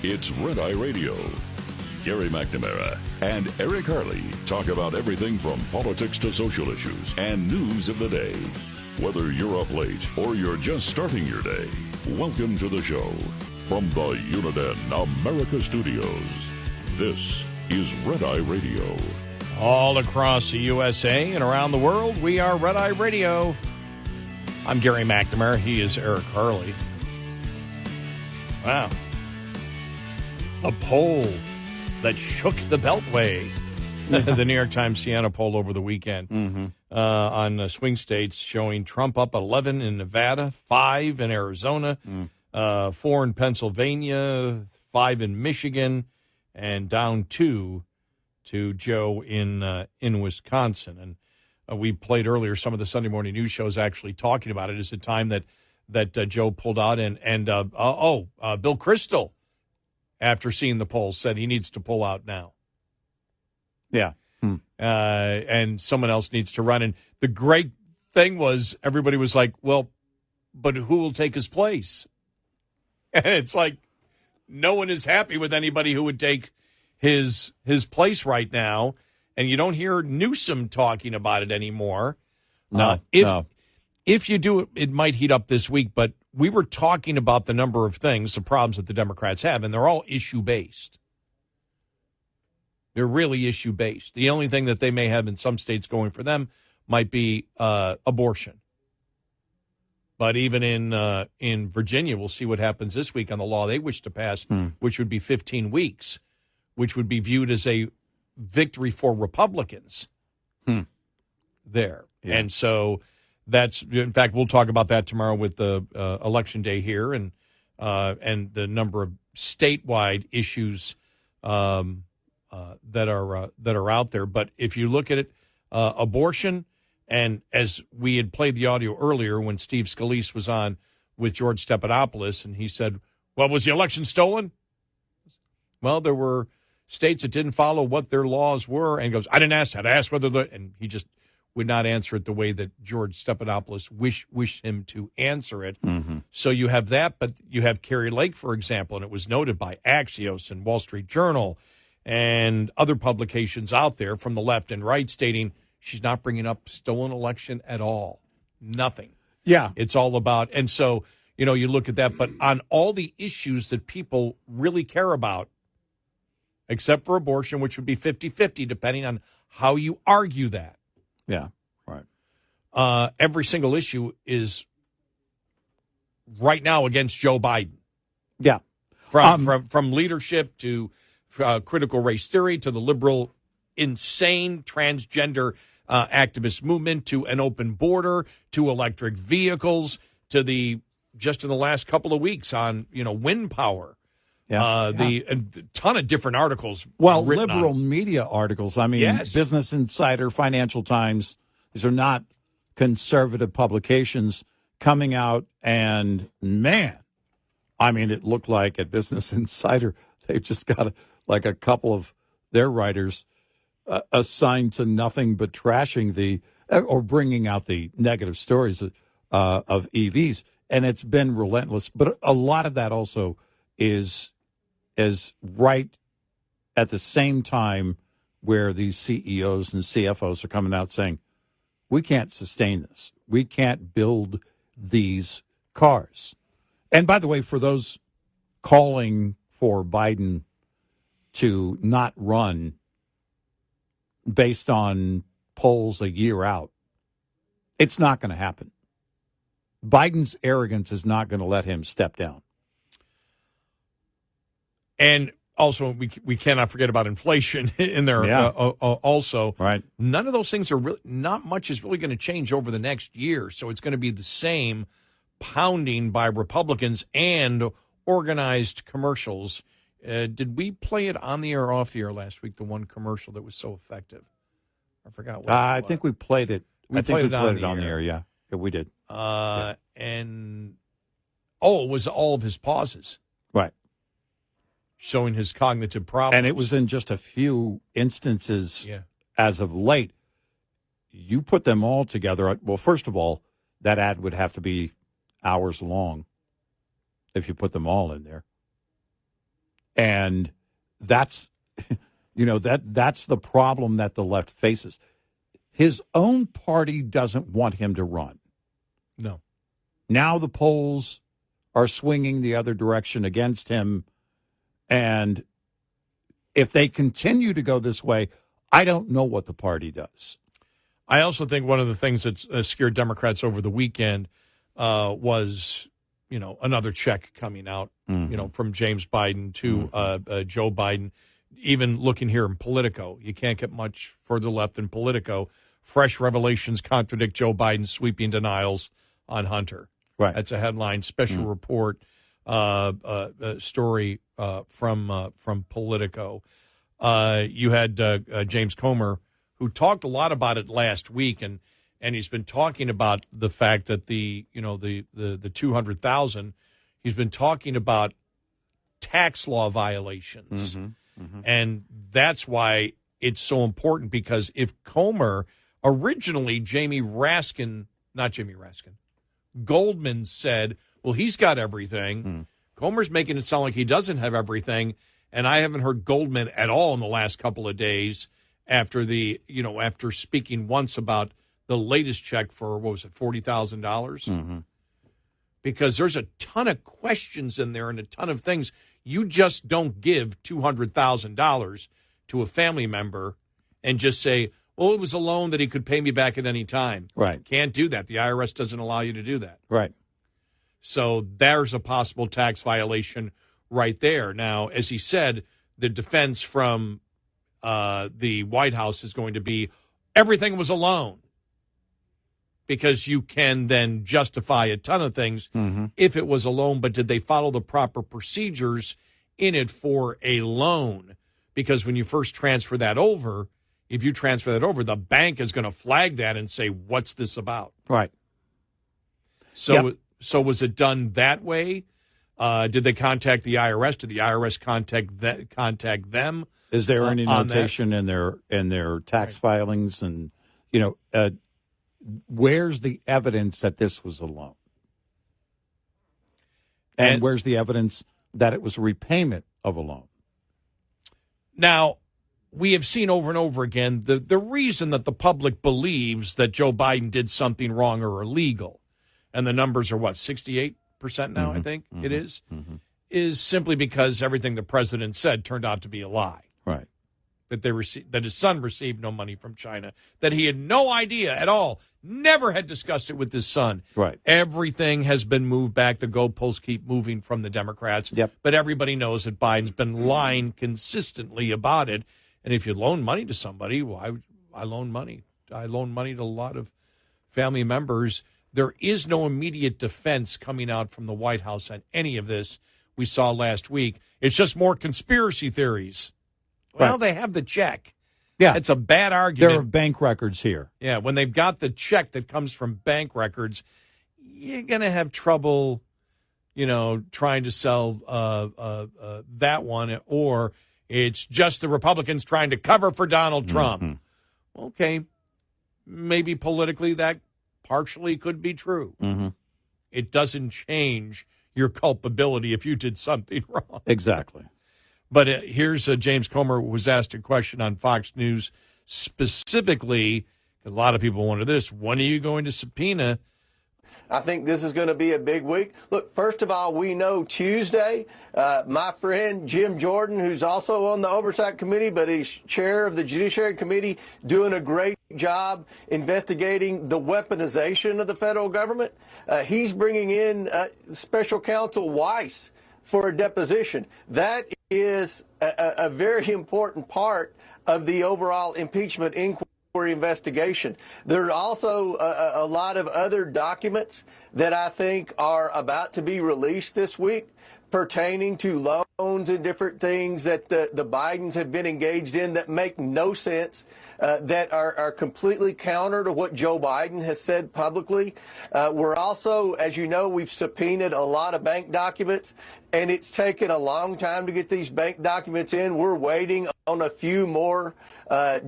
It's Red Eye Radio. Gary McNamara and Eric Harley talk about everything from politics to social issues and news of the day. Whether you're up late or you're just starting your day, welcome to the show. From the Uniden America Studios, this is Red Eye Radio. All across the USA and around the world, we are Red Eye Radio. I'm Gary McNamara. He is Eric Harley. Wow. The poll that shook the Beltway. The New York Times Siena poll over the weekend on swing states showing Trump up 11 in Nevada, 5 in Arizona, 4 in Pennsylvania, 5 in Michigan, and down 2 to Joe in Wisconsin. And we played earlier some of the Sunday morning news shows actually talking about it. It's the time that Joe pulled out. And Bill Kristol, after seeing the polls, said he needs to pull out now. Yeah. And someone else needs to run. And the great thing was everybody was like, well, but who will take his place? And it's like no one is happy with anybody who would take his place right now. And you don't hear Newsom talking about it anymore. No. If you do, it might heat up this week. But we were talking about the number of things, the problems that the Democrats have, and they're all issue-based. They're really issue-based. The only thing that they may have in some states going for them might be abortion. But even in Virginia, we'll see what happens this week on the law they wish to pass, which would be 15 weeks, which would be viewed as a victory for Republicans there. Yeah. And so that's, in fact, we'll talk about that tomorrow with the Election Day here and the number of statewide issues that are out there. But if you look at it, abortion, and as we had played the audio earlier when Steve Scalise was on with George Stephanopoulos, and he said, well, was the election stolen? Well, there were states that didn't follow what their laws were, and goes, I didn't ask that. I asked whether and he just would not answer it the way that George Stephanopoulos wished him to answer it. So you have that, but you have Carrie Lake, for example, and it was noted by Axios and Wall Street Journal and other publications out there from the left and right stating she's not bringing up stolen election at all. Nothing. Yeah. It's all about, and so, you look at that, but on all the issues that people really care about, except for abortion, which would be 50-50, depending on how you argue that. Yeah, right. Every single issue is right now against Joe Biden. Yeah. From leadership to critical race theory to the liberal, insane transgender activist movement to an open border to electric vehicles to just in the last couple of weeks on, wind power. Yeah. A ton of different articles. Well, liberal media articles. I mean, yes. Business Insider, Financial Times, these are not conservative publications coming out. And, man, I mean, it looked like at Business Insider, they've just got a couple of their writers assigned to nothing but trashing or bringing out the negative stories of EVs. And it's been relentless. But a lot of that also is right at the same time where these CEOs and CFOs are coming out saying, we can't sustain this. We can't build these cars. And by the way, for those calling for Biden to not run based on polls a year out, it's not going to happen. Biden's arrogance is not going to let him step down. And also, we cannot forget about inflation in there. Also, right. None of those things are really, not much is really going to change over the next year. So it's going to be the same pounding by Republicans and organized commercials. Did we play it on the air or off the air last week? The one commercial that was so effective. I forgot what. I think we played it. We played it on the air. Yeah, we did. And it was all of his pauses. Right. Showing his cognitive problems. And it was in just a few instances as of late. You put them all together. Well, first of all, that ad would have to be hours long if you put them all in there. And that's, that's the problem that the left faces. His own party doesn't want him to run. No. Now the polls are swinging the other direction against him. And if they continue to go this way, I don't know what the party does. I also think one of the things that scared Democrats over the weekend was, another check coming out, from James Biden to Joe Biden. Even looking here in Politico, you can't get much further left than Politico. Fresh revelations contradict Joe Biden's sweeping denials on Hunter. Right. That's a headline. Special report story from Politico. You had James Comer, who talked a lot about it last week, and he's been talking about the fact that the 200,000. He's been talking about tax law violations, and that's why it's so important. Because if Comer originally, Goldman said, well, he's got everything. Comer's making it sound like he doesn't have everything, and I haven't heard Goldman at all in the last couple of days after after speaking once about the latest check for, what was it, $40,000? Because there's a ton of questions in there and a ton of things. You just don't give $200,000 to a family member and just say, well, it was a loan that he could pay me back at any time. Right. Can't do that. The IRS doesn't allow you to do that. Right. So there's a possible tax violation right there. Now, as he said, the defense from the White House is going to be everything was a loan, because you can then justify a ton of things if it was a loan, but did they follow the proper procedures in it for a loan? Because when you first transfer that over, if you transfer that over, the bank is going to flag that and say, what's this about? Right. So, So was it done that way? Did they contact the IRS? Did the IRS contact them? Is there any notation in their tax filings? And, where's the evidence that this was a loan? And where's the evidence that it was a repayment of a loan? Now, we have seen over and over again the reason that the public believes that Joe Biden did something wrong or illegal, and the numbers are, 68% now, I think it is simply because everything the president said turned out to be a lie. Right. That his son received no money from China, that he had no idea at all, never had discussed it with his son. Right. Everything has been moved back. The goalposts keep moving from the Democrats. Yep. But everybody knows that Biden's been lying consistently about it. And if you loan money to somebody, well, I loan money. I loan money to a lot of family members. There is no immediate defense coming out from the White House on any of this we saw last week. It's just more conspiracy theories. Well, they have the check. Yeah. It's a bad argument. There are bank records here. Yeah, when they've got the check that comes from bank records, you're going to have trouble, trying to sell that one, or it's just the Republicans trying to cover for Donald Trump. Okay, maybe politically that partially could be true. It doesn't change your culpability if you did something wrong. Exactly. But here's James Comer was asked a question on Fox News specifically. A lot of people wanted this. When are you going to subpoena? I think this is going to be a big week. Look, first of all, we know Tuesday, my friend Jim Jordan, who's also on the Oversight Committee, but he's chair of the Judiciary Committee, doing a great job investigating the weaponization of the federal government. He's bringing in Special Counsel Weiss for a deposition. That is a very important part of the overall impeachment inquiry investigation. There are also a lot of other documents that I think are about to be released this week pertaining to loans and different things that the Bidens have been engaged in that make no sense, that are completely counter to what Joe Biden has said publicly. We're also, as you know, we've subpoenaed a lot of bank documents, and it's taken a long time to get these bank documents in. We're waiting on a few more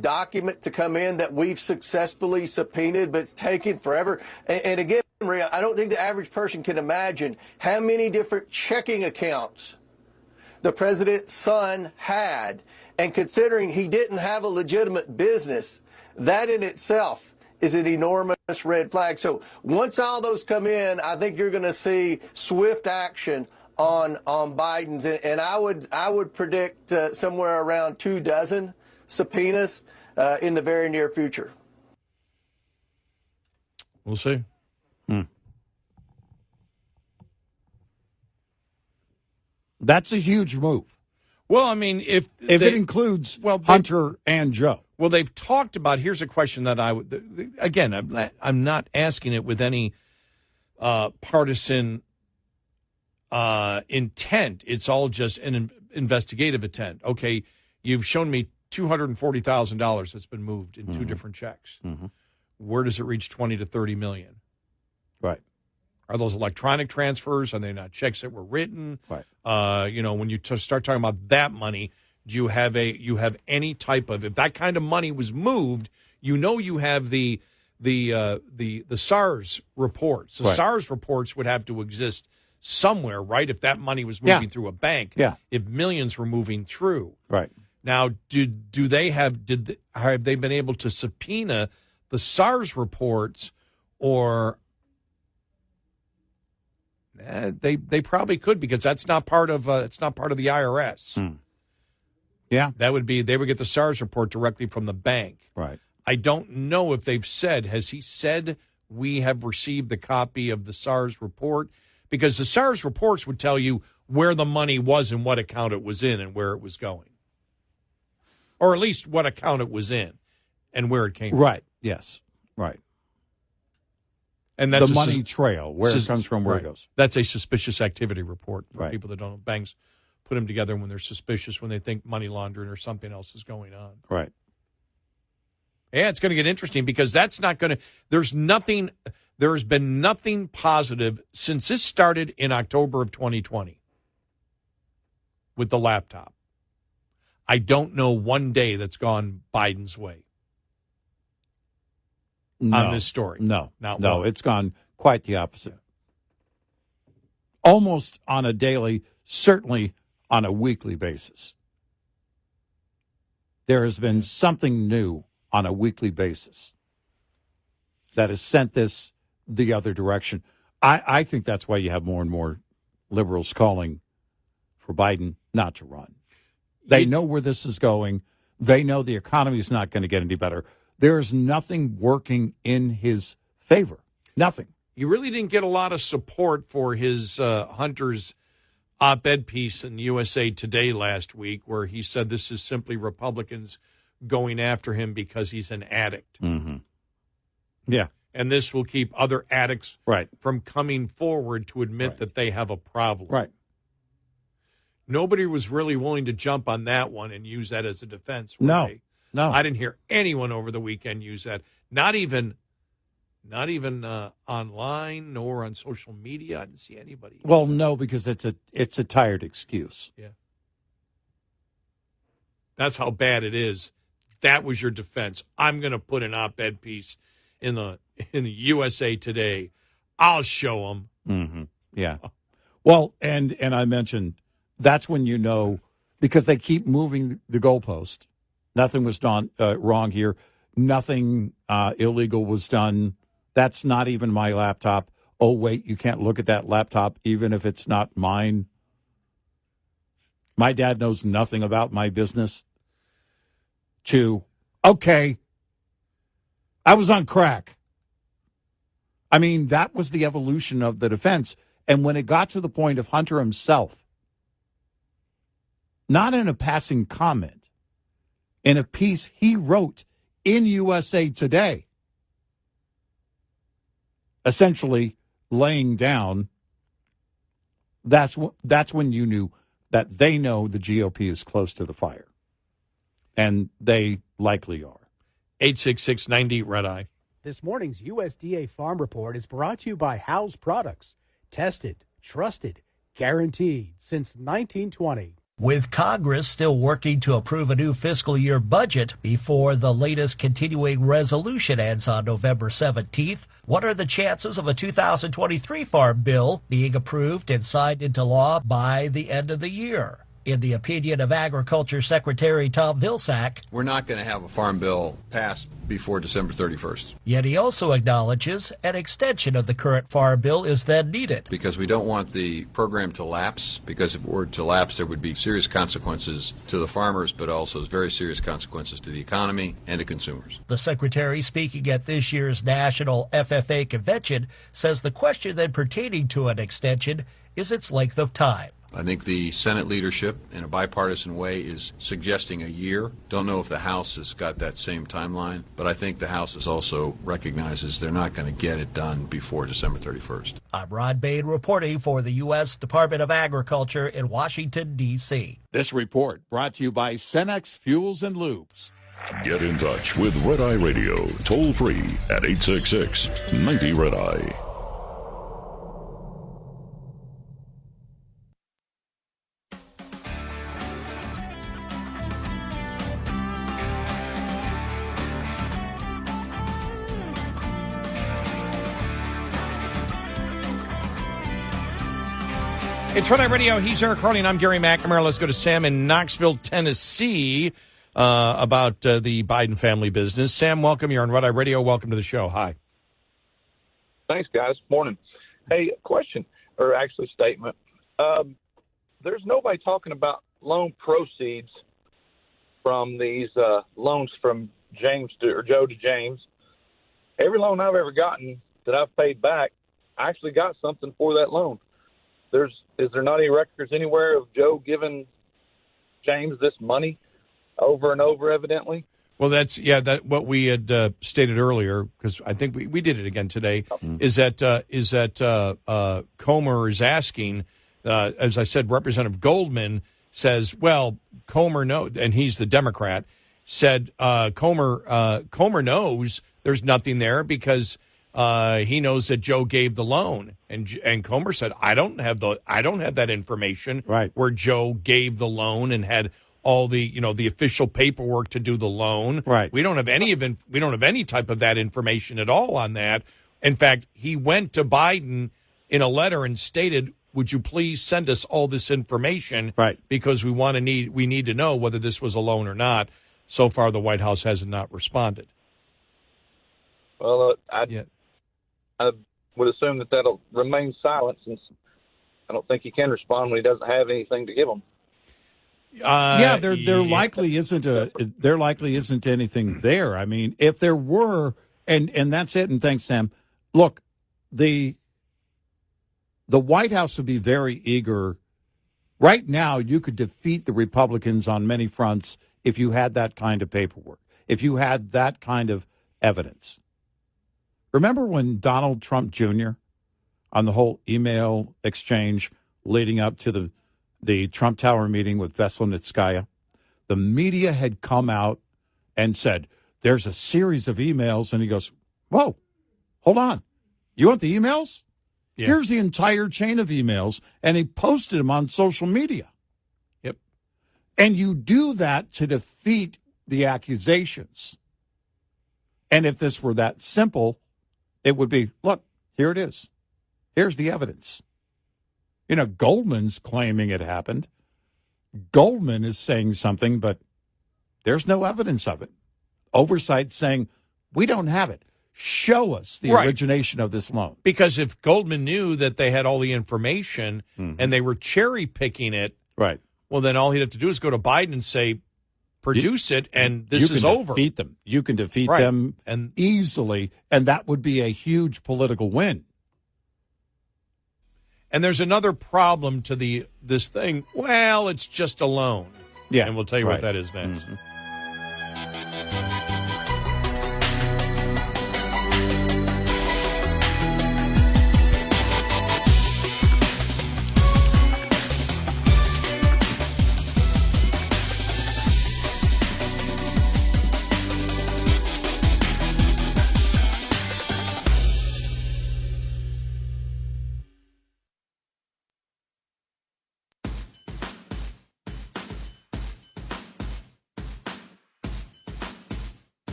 documents to come in that we've successfully subpoenaed, but it's taken forever. And again, Maria, I don't think the average person can imagine how many different checking accounts the president's son had. And considering he didn't have a legitimate business, that in itself is an enormous red flag. So once all those come in, I think you're going to see swift action on Biden's. And I would predict somewhere around 24 subpoenas in the very near future. We'll see. That's a huge move. Well, I mean, if it includes Hunter and Joe. Well, they've talked about. Here's a question that I would. Again, I'm not asking it with any partisan intent. It's all just an investigative intent. Okay, you've shown me $240,000 that's been moved in two different checks. Where does it reach 20 to 30 million? Right. Are those electronic transfers? Are they not checks that were written? Right. When you start talking about that money, do you have any type of, if that kind of money was moved, you have the SARS reports. The SARS reports would have to exist somewhere, right? If that money was moving through a bank, if millions were moving through, right? Now, have they been able to subpoena the SARS reports, or they probably could, because that's not part of the IRS. Yeah, they would get the SARS report directly from the bank. Right. I don't know if they've said. Has he said we have received the copy of the SARS report? Because the SARS reports would tell you where the money was and what account it was in and where it was going, or at least what account it was in and where it came from. Right. Yes. Right. And that's the money trail, where it comes from, where it goes. That's a suspicious activity report for right. people that don't know. Banks put them together when they're suspicious, when they think money laundering or something else is going on. Right. Yeah, it's going to get interesting, because that's not going to – there's been nothing positive since this started in October of 2020 with the laptop. I don't know one day that's gone Biden's way. On this story. No, it's gone quite the opposite. Almost on a daily, certainly on a weekly basis. There has been something new on a weekly basis that has sent this the other direction. I think that's why you have more and more liberals calling for Biden not to run. They know where this is going. They know the economy is not going to get any better. There's nothing working in his favor. Nothing. You really didn't get a lot of support for his Hunter's op-ed piece in USA Today last week, where he said this is simply Republicans going after him because he's an addict. Mm-hmm. Yeah. And this will keep other addicts right. from coming forward to admit right. that they have a problem. Right. Nobody was really willing to jump on that one and use that as a defense. No. I didn't hear anyone over the weekend use that. Not even online nor on social media. I didn't see anybody. Well, no, because it's a tired excuse. Yeah. That's how bad it is. That was your defense. I'm going to put an op-ed piece in the USA Today. I'll show them. Mm-hmm. Yeah. Well, and I mentioned that's when you know, because they keep moving the goalpost. Nothing was done wrong here. Nothing illegal was done. That's not even my laptop. Oh, wait, you can't look at that laptop even if it's not mine. My dad knows nothing about my business. Okay, I was on crack. I mean, that was the evolution of the defense. And when it got to the point of Hunter himself, not in a passing comment, in a piece he wrote in USA Today, essentially laying down, that's when you knew that they know the GOP is close to the fire. And they likely are. 866-90 Red Eye. This morning's USDA Farm Report is brought to you by House Products. Tested, trusted, guaranteed since 1920. With Congress still working to approve a new fiscal year budget before the latest continuing resolution ends on November 17th, what are the chances of a 2023 farm bill being approved and signed into law by the end of the year? In the opinion of Agriculture Secretary Tom Vilsack, we're not going to have a farm bill passed before December 31st. Yet he also acknowledges an extension of the current farm bill is then needed. Because we don't want the program to lapse, because if it were to lapse, there would be serious consequences to the farmers, but also very serious consequences to the economy and to consumers. The secretary, speaking at this year's National FFA Convention, says the question then pertaining to an extension is its length of time. I think the Senate leadership, in a bipartisan way, is suggesting a year. Don't know if the House has got that same timeline, but I think the House is also recognizes they're not going to get it done before December 31st. I'm Rod Bain reporting for the U.S. Department of Agriculture in Washington, D.C. This report brought to you by Cenex Fuels and Lubes. Get in touch with Red Eye Radio, toll free at 866-90-RED-EYE. It's Red Eye Radio. He's Eric Harley, and I'm Gary McNamara. Let's go to Sam in Knoxville, Tennessee, about the Biden family business. Sam, welcome. You're on Red Eye Radio. Welcome to the show. Hi. Thanks, guys. Morning. Hey, question, or actually statement. There's nobody talking about loan proceeds from these loans from James or Joe to James. Every loan I've ever gotten that I've paid back, I actually got something for that loan. Is there not any records anywhere of Joe giving James this money over and over, evidently? Well, that's what we had stated earlier, because I think we did it again today. Is that Comer is asking, as I said, Representative Goldman says, well, Comer knows, and he's the Democrat, said Comer knows there's nothing there because he knows that Joe gave the loan, and Comer said, I don't have that information, right, where Joe gave the loan and had all the the official paperwork to do the loan. Right. We don't have any type of that information at all on that. In fact, he went to Biden in a letter and stated, would you please send us all this information? Right. Because we need to know whether this was a loan or not. So far, the White House has not responded. Well, I would assume that that'll remain silent, since I don't think he can respond when he doesn't have anything to give them. There likely isn't anything there. I mean, if there were, and that's it. And thanks, Sam. Look, the White House would be very eager. Right now, you could defeat the Republicans on many fronts if you had that kind of paperwork, if you had that kind of evidence. Remember when Donald Trump Jr., on the whole email exchange leading up to the Trump Tower meeting with Veselnitskaya, the media had come out and said, there's a series of emails. And he goes, whoa, hold on. You want the emails? Yeah. Here's the entire chain of emails. And he posted them on social media. Yep. And you do that to defeat the accusations. And if this were that simple, it would be, look, here it is. Here's the evidence. Goldman's claiming it happened. Goldman is saying something, but there's no evidence of it. Oversight saying, we don't have it. Show us the origination of this loan. Because if Goldman knew that they had all the information and they were cherry picking it, right? Well, then all he'd have to do is go to Biden and say, produce it, and this is over. Defeat them. You can defeat them and easily, and that would be a huge political win. And there's another problem to this thing. Well, it's just a loan. Yeah. And we'll tell you what that is next. Mm-hmm.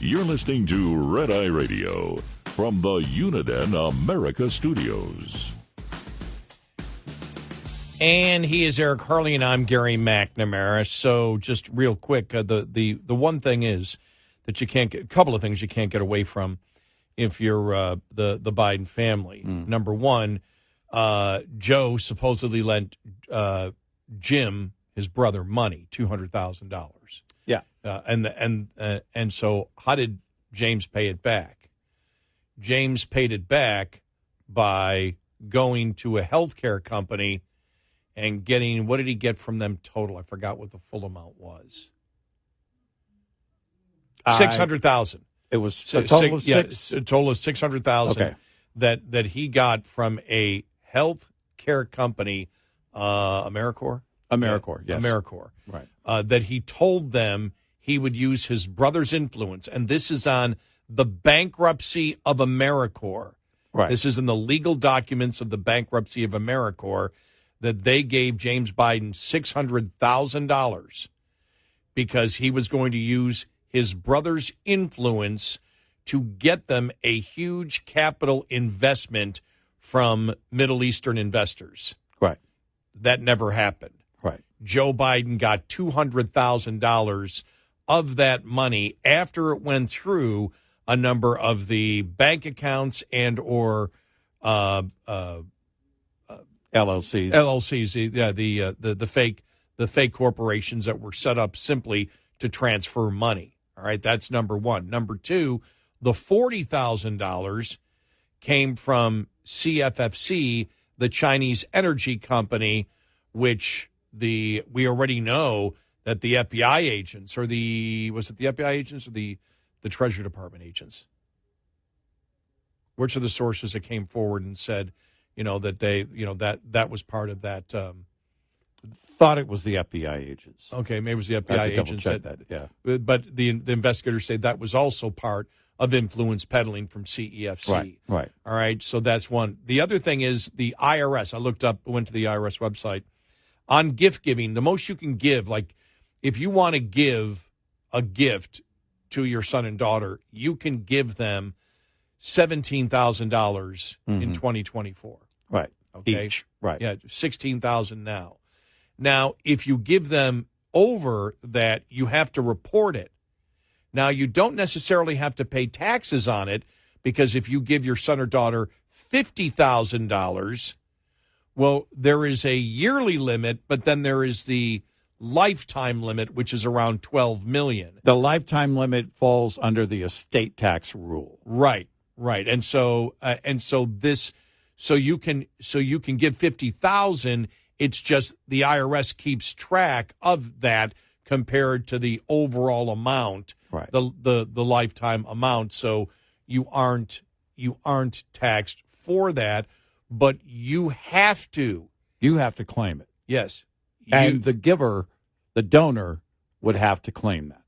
You're listening to Red Eye Radio from the Uniden America Studios. And he is Eric Harley, and I'm Gary McNamara. So just real quick, the one thing is that you can't get, a couple of things you can't get away from if you're the Biden family. Number one, Joe supposedly lent Jim, his brother, money, $200,000. Yeah. And so how did James pay it back? James paid it back by going to a healthcare company and getting, what did he get from them total? I forgot what the full amount was. 600,000. It was a total of six. A total of 600,000. Okay. That he got from a health care company, AmeriCorps. AmeriCorps, yes. AmeriCorps. Right. That he told them he would use his brother's influence, and this is on the bankruptcy of AmeriCorps. Right. This is in the legal documents of the bankruptcy of AmeriCorps, that they gave James Biden $600,000 because he was going to use his brother's influence to get them a huge capital investment from Middle Eastern investors. Right. That never happened. Right. Joe Biden got $200,000 of that money after it went through a number of the bank accounts and or LLCs, yeah, the fake corporations that were set up simply to transfer money. All right, that's number one. Number two, the $40,000 came from CFFC, the Chinese energy company, which we already know that the FBI agents, or was it the FBI agents or the Treasury Department agents? Which are the sources that came forward and said, that they, that was part of that. Thought it was the FBI agents. Okay, maybe it was the FBI agents. That, yeah. But the investigators say that was also part of influence peddling from CEFC. Right. All right, so that's one. The other thing is the IRS. I went to the IRS website. On gift giving, the most you can give, like if you want to give a gift to your son and daughter, you can give them $17,000 in 2024. Right. Okay. Each. Right. Yeah, $16,000 now. Now, if you give them over that, you have to report it. Now, you don't necessarily have to pay taxes on it, because if you give your son or daughter $50,000, well, there is a yearly limit, but then there is the lifetime limit, which is around $12 million. The lifetime limit falls under the estate tax rule. Right. And so you can give 50,000. It's just the IRS keeps track of that compared to the overall amount, right? The lifetime amount. So you aren't taxed for that, but you have to. You have to claim it. Yes. And the giver, the donor, would have to claim that.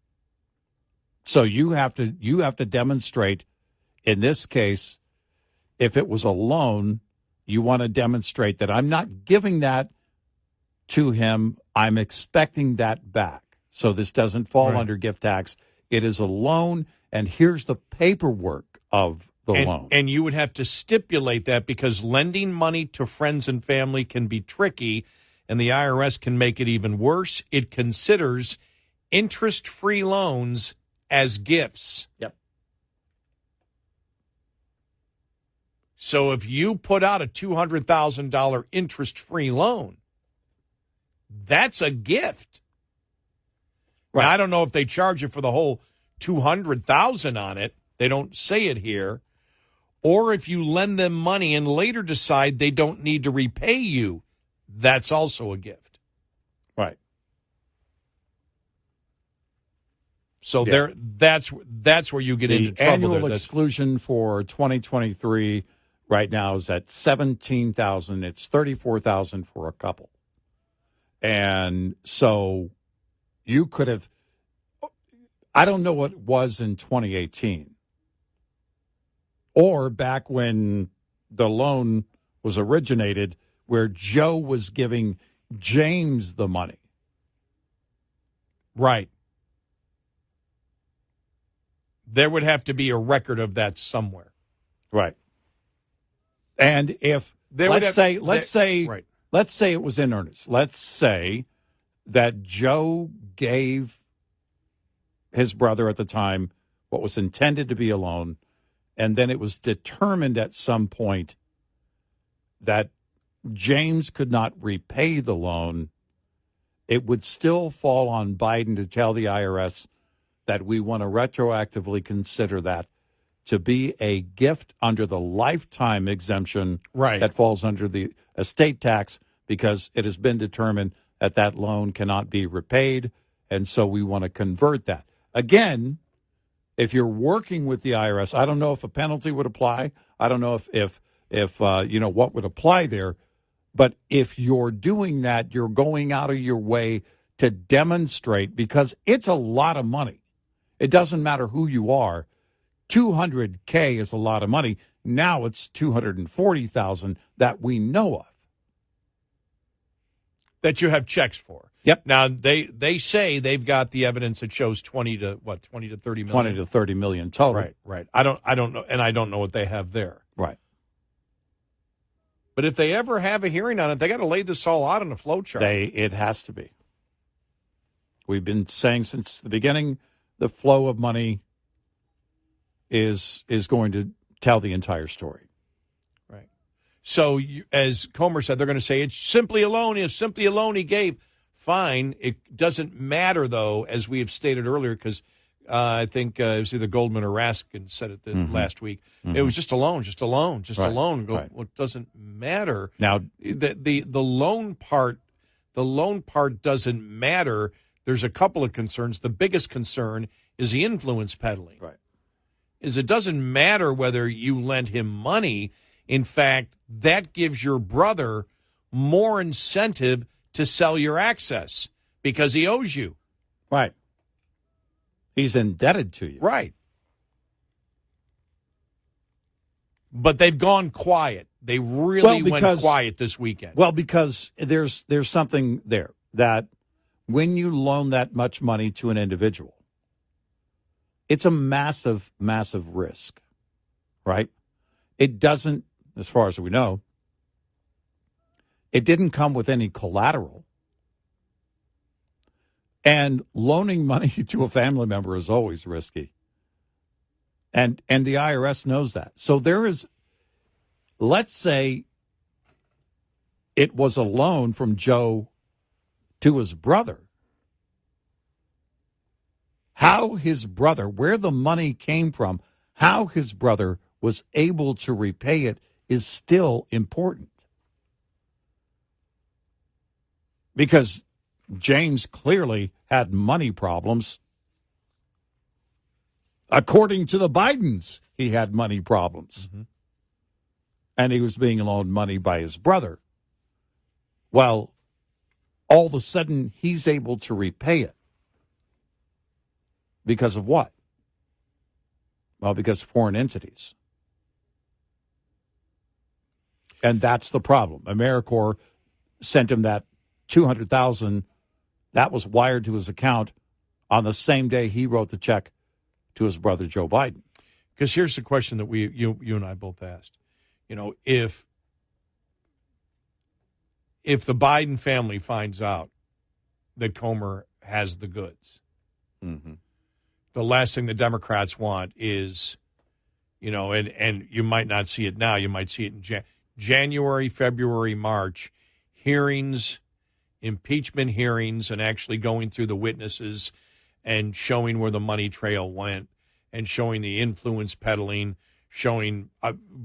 So you have to demonstrate, in this case, if it was a loan, you want to demonstrate that I'm not giving that to him, I'm expecting that back. So this doesn't fall under gift tax. It is a loan, and here's the paperwork of the loan. And you would have to stipulate that, because lending money to friends and family can be tricky, and the IRS can make it even worse. It considers interest-free loans as gifts. Yep. So if you put out a $200,000 interest-free loan, that's a gift. Right. Now, I don't know if they charge you for the whole $200,000 on it. They don't say it here. Or if you lend them money and later decide they don't need to repay you, that's also a gift. Right. So that's where you get into trouble. The annual exclusion for 2023 right now is at $17,000. It's $34,000 for a couple. And so you could have, I don't know what it was in 2018 or back when the loan was originated, where Joe was giving James the money. Right. There would have to be a record of that somewhere. Right. And if let's say let's say it was in earnest. Let's say that Joe gave his brother at the time what was intended to be a loan, and then it was determined at some point that James could not repay the loan. It would still fall on Biden to tell the IRS that we want to retroactively consider that to be a gift under the lifetime exemption Right. that falls under the estate tax, because it has been determined that that loan cannot be repaid, and so we want to convert that. Again, if you're working with the IRS, I don't know if a penalty would apply. I don't know if what would apply there. But if you're doing that, you're going out of your way to demonstrate, because it's a lot of money. It doesn't matter who you are. $200K is a lot of money. Now it's $240,000 that we know of. That you have checks for. Yep. Now they say they've got the evidence that shows 20 to 30 million. 20 to 30 million total. Right. I don't know, and I don't know what they have there. Right. But if they ever have a hearing on it, they got to lay this all out on a flow chart. It has to be. We've been saying since the beginning, the flow of money is going to tell the entire story. Right. So as Comer said, they're going to say it's simply a loan. It's simply a loan he gave. Fine. It doesn't matter, though, as we have stated earlier, because I think it was either Goldman or Raskin said it last week. Mm-hmm. It was just a loan, just a loan. Right. Well, it doesn't matter. Now, the loan part doesn't matter. There's a couple of concerns. The biggest concern is the influence peddling. Right. It doesn't matter whether you lent him money. In fact, that gives your brother more incentive to sell your access because he owes you. Right. He's indebted to you. Right. But they've gone quiet. They really went quiet this weekend. Well, because there's something there that when you loan that much money to an individual, it's a massive, massive risk, right? It doesn't, as far as we know, it didn't come with any collateral. And loaning money to a family member is always risky. And the IRS knows that. So there is, let's say it was a loan from Joe to his brother. How his brother, where the money came from, how his brother was able to repay it is still important. Because James clearly had money problems. According to the Bidens, he had money problems. Mm-hmm. And he was being loaned money by his brother. Well, all of a sudden, he's able to repay it. Because of what? Well, because of foreign entities. And that's the problem. AmeriCorps sent him that $200,000 that was wired to his account on the same day he wrote the check to his brother Joe Biden. Because here's the question that you and I both asked. You know, if the Biden family finds out that Comer has the goods, mm-hmm. the last thing the Democrats want is, you know, and you might not see it now, you might see it in January, February, March, hearings, impeachment hearings, and actually going through the witnesses and showing where the money trail went and showing the influence peddling, showing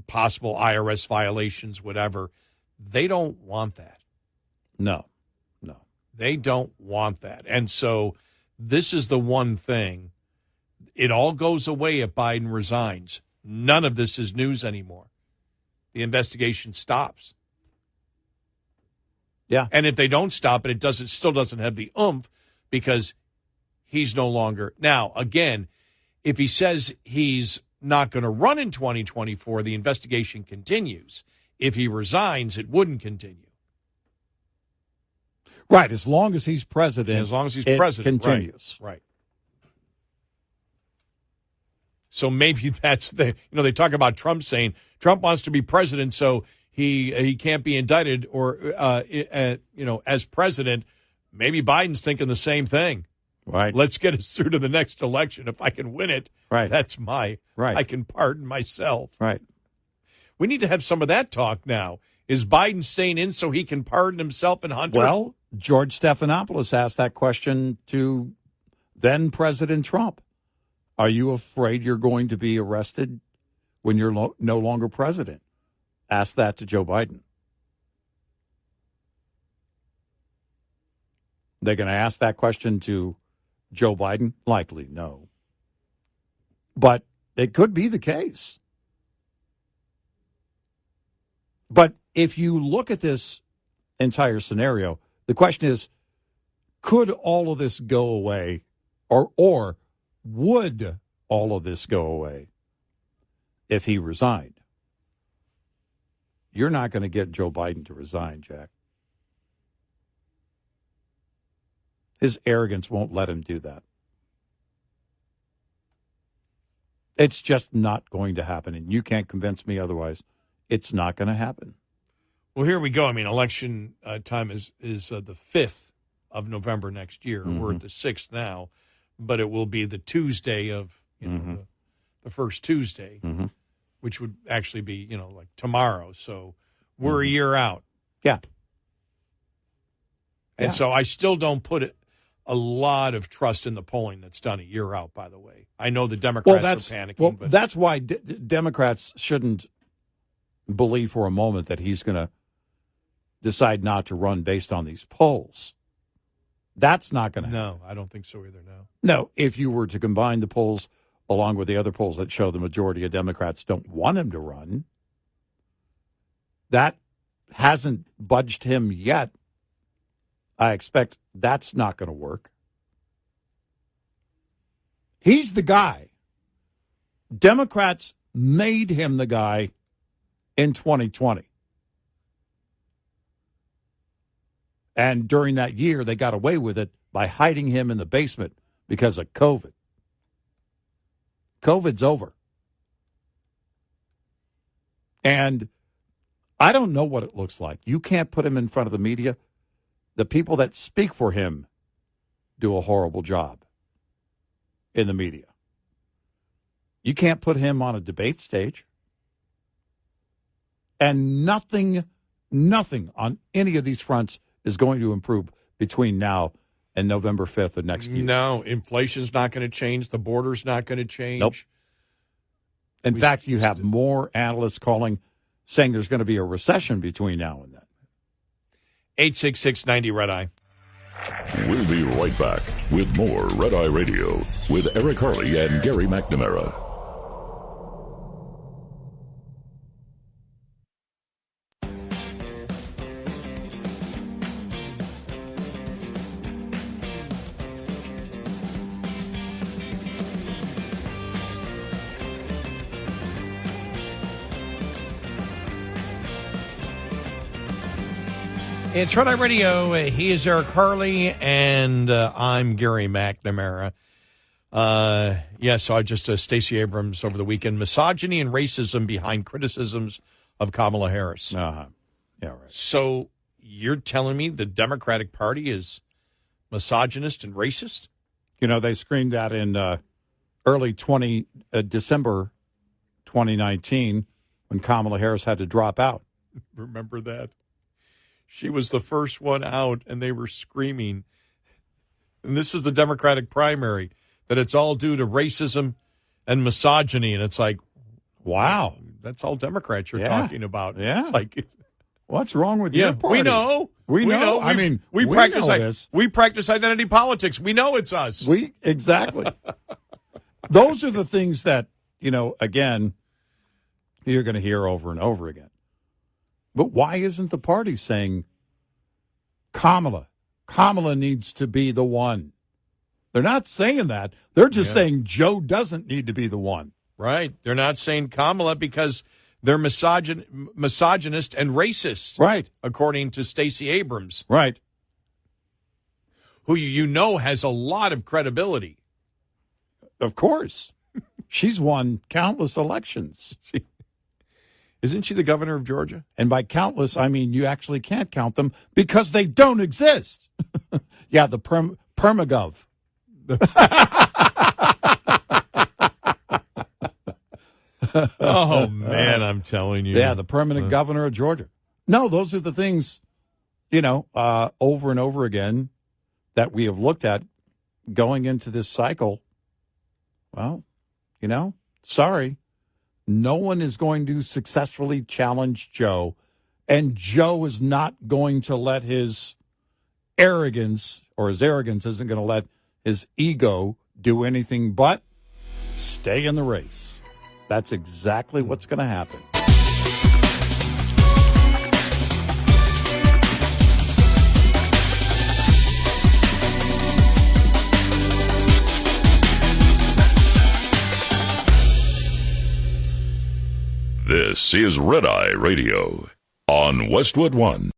possible IRS violations, whatever. They don't want that. No. They don't want that. And so this is the one thing. It all goes away if Biden resigns. None of this is news anymore. The investigation stops. Yeah. And if they don't stop it, still doesn't have the oomph because he's no longer. Now, again, if he says he's not going to run in 2024, the investigation continues. If he resigns, it wouldn't continue. Right. As long as he's president. And as long as he's it president. Continues. Right. So maybe that's they talk about Trump saying Trump wants to be president, so he can't be indicted or as president. Maybe Biden's thinking the same thing. Right. Let's get us through to the next election. If I can win it, Right. that's my Right. I can pardon myself. Right. We need to have some of that talk now. Is Biden staying in so he can pardon himself and Hunter? Well, George Stephanopoulos asked that question to then President Trump. Are you afraid you're going to be arrested when you're no longer president? Ask that to Joe Biden. They're going to ask that question to Joe Biden? Likely, no. But it could be the case. But if you look at this entire scenario, the question is, could all of this go away, or would all of this go away if he resigned? You're not going to get Joe Biden to resign, Jack. His arrogance won't let him do that. It's just not going to happen, and you can't convince me otherwise. It's not going to happen. Well, here we go. I mean, election time is the 5th of November next year. Mm-hmm. We're at the 6th now, but it will be the Tuesday of the first Tuesday, which would actually be like tomorrow. So we're a year out. Yeah. And so I still don't put a lot of trust in the polling that's done a year out, by the way. I know the Democrats are panicking. But that's why Democrats shouldn't believe for a moment that he's going to decide not to run based on these polls. That's not going to happen. No, I don't think so either, no. No, if you were to combine the polls along with the other polls that show the majority of Democrats don't want him to run, that hasn't budged him yet. I expect that's not going to work. He's the guy. Democrats made him the guy in 2020. And during that year, they got away with it by hiding him in the basement because of COVID. COVID's over. And I don't know what it looks like. You can't put him in front of the media. The people that speak for him do a horrible job in the media. You can't put him on a debate stage. And nothing on any of these fronts is going to improve between now and November 5th of next year. No, inflation's not going to change. The border's not going to change. Nope. In fact, you have more analysts saying there's going to be a recession between now and then. 866-90-RED-EYE. We'll be right back with more Red Eye Radio with Eric Harley and Gary McNamara. It's Red Eye Radio. He is Eric Harley, and I'm Gary McNamara. So I just Stacey Abrams over the weekend. Misogyny and racism behind criticisms of Kamala Harris. Uh-huh. Yeah, right. So you're telling me the Democratic Party is misogynist and racist? You know, they screamed that in early December 2019 when Kamala Harris had to drop out. Remember that? She was the first one out, and they were screaming. And this is the Democratic primary, that it's all due to racism and misogyny. And it's like, wow, that's all Democrats you're talking about. Yeah. It's like, what's wrong with your party? We know. We know. I mean, we practice know this. We practice identity politics. We know it's us. Exactly. Those are the things that, again, you're going to hear over and over again. But why isn't the party saying Kamala needs to be the one? They're not saying that. They're just saying Joe doesn't need to be the one. Right. They're not saying Kamala because they're misogynist and racist. Right. According to Stacey Abrams. Right. Who has a lot of credibility. Of course. She's won countless elections. Isn't she the governor of Georgia? And by countless, I mean you actually can't count them because they don't exist. Yeah, the Permagov. Oh, man, I'm telling you. Yeah, the permanent governor of Georgia. No, those are the things, over and over again that we have looked at going into this cycle. Well, sorry. No one is going to successfully challenge Joe, and Joe is not going to let his arrogance isn't going to let his ego do anything but stay in the race. That's exactly what's going to happen. This is Red Eye Radio on Westwood One.